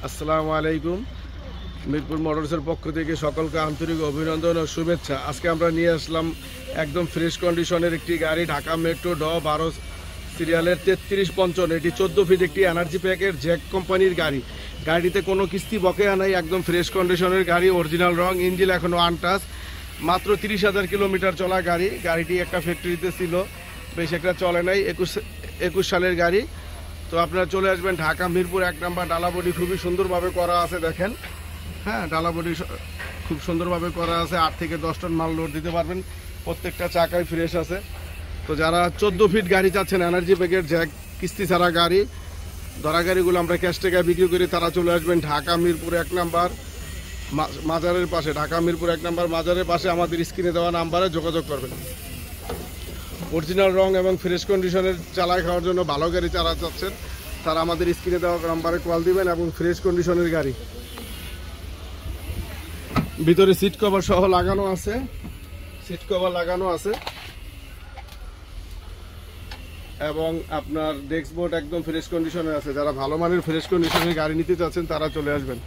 আসসালামু আলাইকুম। মিরপুর মোটরসের পক্ষ থেকে সকলকে আন্তরিক অভিনন্দন ও শুভেচ্ছা। আজকে আমরা নিয়ে আসলাম একদম ফ্রেশ কন্ডিশনের একটি গাড়ি, ঢাকা মেট্রো 12 সিরিয়ালের 3355। এটি 14 ফিট একটি এনার্জি প্যাকের জ্যাক কোম্পানির গাড়ি। গাড়িতে কোনো কিস্তি বকেয়া নাই, একদম ফ্রেশ কন্ডিশনের গাড়ি, অরিজিনাল রং, ইঞ্জিন এখনও আনটাচ, মাত্র 30,000 কিলোমিটার চলা গাড়ি। গাড়িটি একটা ফ্যাক্টরিতে ছিল, বেশ একটা চলে নাই, 21 সালের গাড়ি। তো আপনারা চলে আসবেন ঢাকা মিরপুর 1 নম্বর। ডালাবডি খুবই সুন্দরভাবে করা আছে, দেখেন। হ্যাঁ, ডালাবডি খুব সুন্দরভাবে করা আছে। 8 থেকে 10 টন মাল লোড দিতে পারবেন, প্রত্যেকটা চাকাই ফ্রেশ আছে। তো যারা 14 ফিট গাড়ি চাচ্ছেন, এনার্জি প্যাকেট জ্যাক কিস্তি ছাড়া গাড়ি, ধরা গাড়িগুলো আমরা ক্যাশ টাকায় বিক্রি করি, তারা চলে আসবেন ঢাকা মিরপুর 1 নম্বর মাজারের পাশে। ঢাকা মিরপুর 1 নম্বর মাজারের পাশে আমাদের স্ক্রিনে দেওয়া নাম্বারে যোগাযোগ করবেন। অরিজিনাল রং এবং ফ্রেশ কন্ডিশনের চালায় খাওয়ার জন্য ভালো গাড়ি চালা চাচ্ছেন, তারা আমাদের স্ক্রিনে দেওয়া নাম্বারে কল দিবেন। এবং ফ্রেশ কন্ডিশনের গাড়ি, ভিতরে সিট কভার সহ লাগানো আছে, সিট কভার লাগানো আছে। এবং আপনার ডেস্ক বোর্ড একদম ফ্রেশ কন্ডিশনে আছে। যারা ভালো মানের ফ্রেশ কন্ডিশনের গাড়ি নিতে চাচ্ছেন, তারা চলে আসবেন।